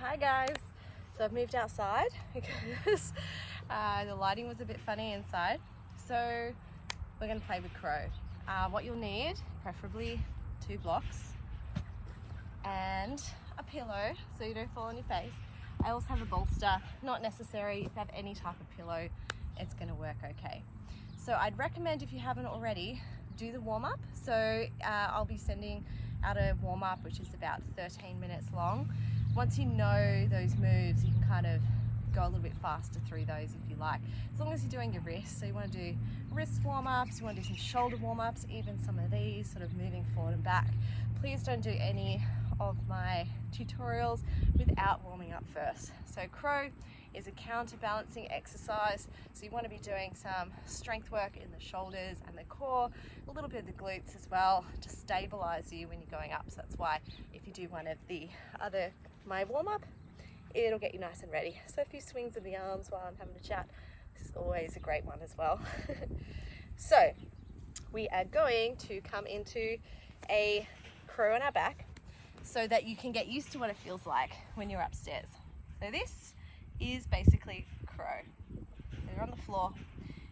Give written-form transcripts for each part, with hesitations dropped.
Hi guys. So I've moved outside because the lighting was a bit funny inside. So we're going to play with crow. What you'll need, preferably 2 blocks and a pillow so you don't fall on your face. I also have a bolster, not necessary. If you have any type of pillow, it's going to work okay. So I'd recommend, if you haven't already, do the warm-up. So I'll be sending out a warm-up which is about 13 minutes long. Once you know those moves, you can kind of go a little bit faster through those if you like. As long as you're doing your wrists, so you want to do wrist warm-ups, you want to do some shoulder warm-ups, even some of these sort of moving forward and back. Please don't do any of my tutorials without warming up first. So crow is a counterbalancing exercise, so you want to be doing some strength work in the shoulders and the core, a little bit of the glutes as well, to stabilize you when you're going up. So that's why if you do one of my warm-up, it'll get you nice and ready. So a few swings of the arms while I'm having a chat. This is always a great one as well. So we are going to come into a crow on our back so that you can get used to what it feels like when you're upstairs. So this is basically crow. So you're on the floor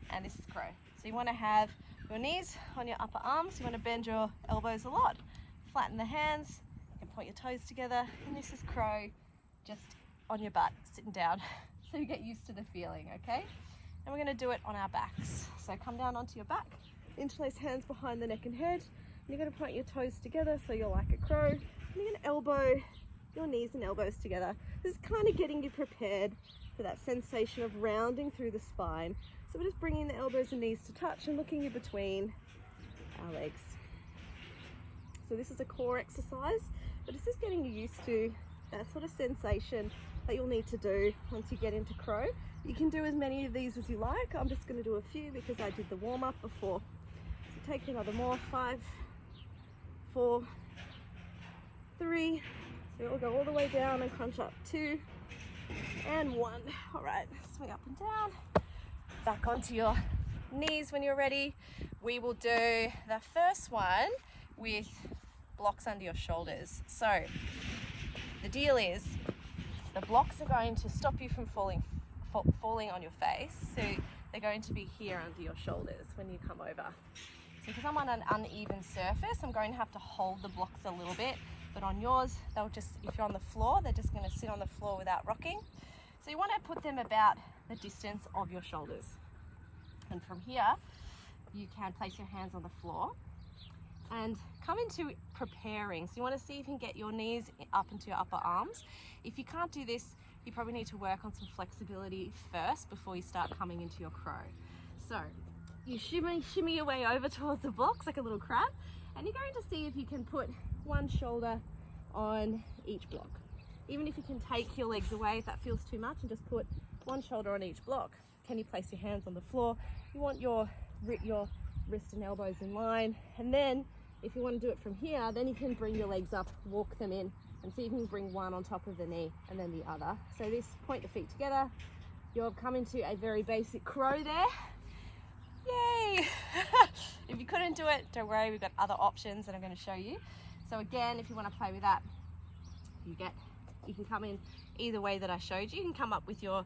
and this is crow. So you want to have your knees on your upper arms. You want to bend your elbows a lot. Flatten the hands. You can point your toes together. And this is crow, just on your butt, sitting down. So you get used to the feeling, okay? And we're going to do it on our backs. So come down onto your back, interlace hands behind the neck and head. And you're going to point your toes together so you're like a crow. And you're going to elbow your knees and elbows together. This is kind of getting you prepared for that sensation of rounding through the spine. So we're just bringing the elbows and knees to touch and looking in between our legs. So this is a core exercise, but this is getting you used to that sort of sensation that you'll need to do once you get into crow. You can do as many of these as you like. I'm just going to do a few because I did the warm-up before. So take another more. 5, 4, 3. So we'll go all the way down and crunch up. 2 and 1. All right, swing up and down. Back onto your knees when you're ready. We will do the first one with blocks under your shoulders. So the deal is the blocks are going to stop you from falling on your face. So they're going to be here under your shoulders when you come over. So because I'm on an uneven surface, I'm going to have to hold the blocks a little bit. But on yours, they'll just, if you're on the floor, they're just going to sit on the floor without rocking. So you want to put them about the distance of your shoulders. And from here, you can place your hands on the floor and come into preparing. So you want to see if you can get your knees up into your upper arms. If you can't do this, you probably need to work on some flexibility first before you start coming into your crow. So you shimmy your way over towards the blocks like a little crab, and you're going to see if you can put one shoulder on each block. Even if you can take your legs away if that feels too much and just put one shoulder on each block. Can you place your hands on the floor? You want your wrists and elbows in line, and then if you want to do it from here, then you can bring your legs up, walk them in, and see if you can bring one on top of the knee and then the other. So this, point the feet together. You'll come into a very basic crow there. Yay! If you couldn't do it, don't worry, we've got other options that I'm going to show you. So again, if you want to play with that, you can come in either way that I showed you. You can come up with your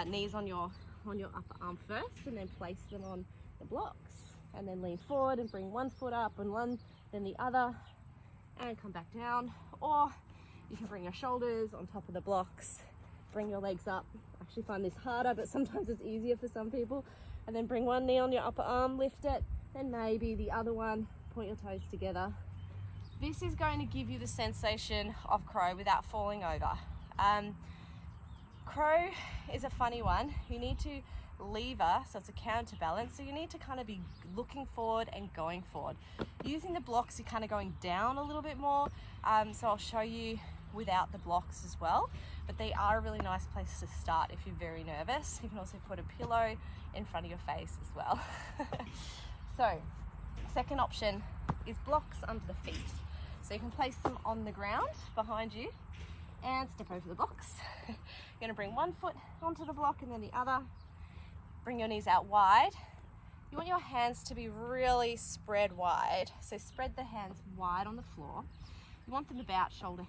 knees on your upper arm first and then place them on the blocks, and then lean forward and bring one foot up and one, then the other, and come back down. Or you can bring your shoulders on top of the blocks, bring your legs up. I actually find this harder, but sometimes it's easier for some people. And then bring one knee on your upper arm, lift it, then maybe the other one, point your toes together. This is going to give you the sensation of crow without falling over. Crow is a funny one. You need to lever, so it's a counterbalance, so you need to kind of be looking forward and going forward. Using the blocks, you're kind of going down a little bit more, so I'll show you without the blocks as well, but they are a really nice place to start if you're very nervous. You can also put a pillow in front of your face as well. So second option is blocks under the feet. So you can place them on the ground behind you and step over the blocks. You're going to bring one foot onto the block and then the other. Bring your knees out wide. You want your hands to be really spread wide. So spread the hands wide on the floor. You want them about shoulder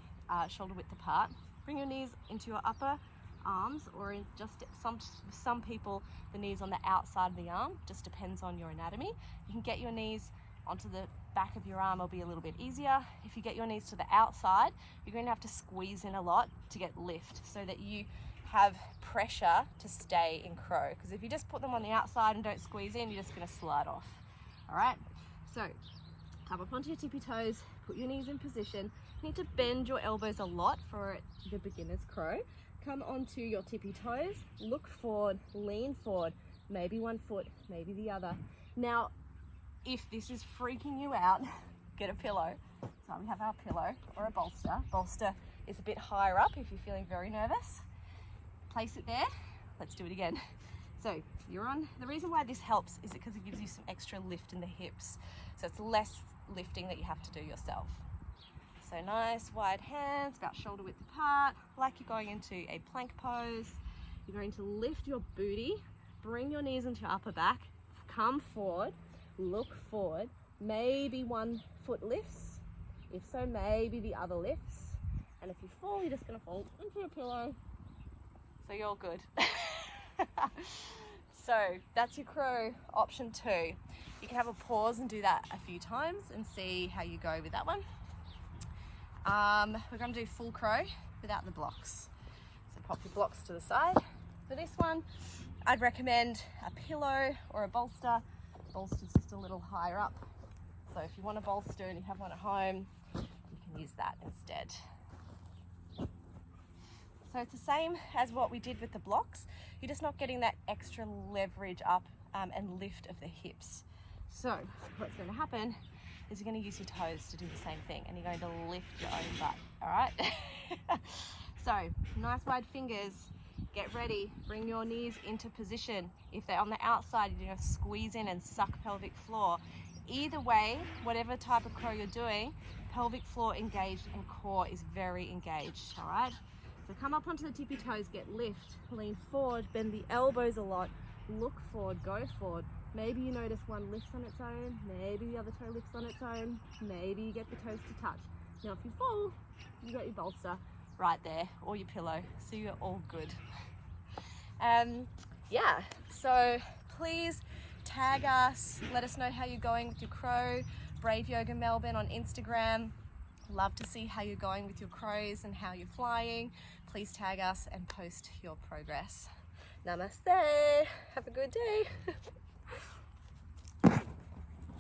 width apart. bring your knees into your upper arms, or in just some people the knees on the outside of the arm, just depends on your anatomy. You can get your knees onto the back of your arm, will be a little bit easier. If you get your knees to the outside, you're going to have to squeeze in a lot to get lift so that you have pressure to stay in crow, because if you just put them on the outside and don't squeeze in, you're just going to slide off. All right, so come up onto your tippy toes, put your knees in position. You need to bend your elbows a lot for the beginner's crow. Come onto your tippy toes, look forward, lean forward, maybe one foot, maybe the other. Now, if this is freaking you out, get a pillow. So we have our pillow or a bolster. Bolster is a bit higher up if you're feeling very nervous. Place it there. Let's do it again. So you're on, the reason why this helps is because it gives you some extra lift in the hips. So it's less lifting that you have to do yourself. So nice wide hands, about shoulder width apart, like you're going into a plank pose. You're going to lift your booty, bring your knees into your upper back, come forward, look forward, maybe one foot lifts. If so, maybe the other lifts. And if you fall, you're just gonna fall into your pillow. So you're good. So that's your crow option 2. You can have a pause and do that a few times and see how you go with that one. We're going to do full crow without the blocks. So pop your blocks to the side. For this one, I'd recommend a pillow or a bolster. Bolster's just a little higher up. So if you want a bolster and you have one at home, you can use that instead. So it's the same as what we did with the blocks. You're just not getting that extra leverage up and lift of the hips. So what's going to happen is you're going to use your toes to do the same thing, and you're going to lift your own butt, all right? So nice wide fingers, get ready, bring your knees into position. If they're on the outside, you're going to squeeze in and suck pelvic floor. Either way, whatever type of crow you're doing, pelvic floor engaged and core is very engaged, all right? So come up onto the tippy toes, get lift, lean forward, bend the elbows a lot, look forward, go forward. Maybe you notice one lifts on its own, maybe the other toe lifts on its own, maybe you get the toes to touch. Now if you fall, you got your bolster right there, or your pillow, so you're all good. Yeah, so please tag us, let us know how you're going with your crow. Brave Yoga Melbourne on Instagram. Love to see how you're going with your crows and how you're flying. Please tag us and post your progress. Namaste. Have a good day.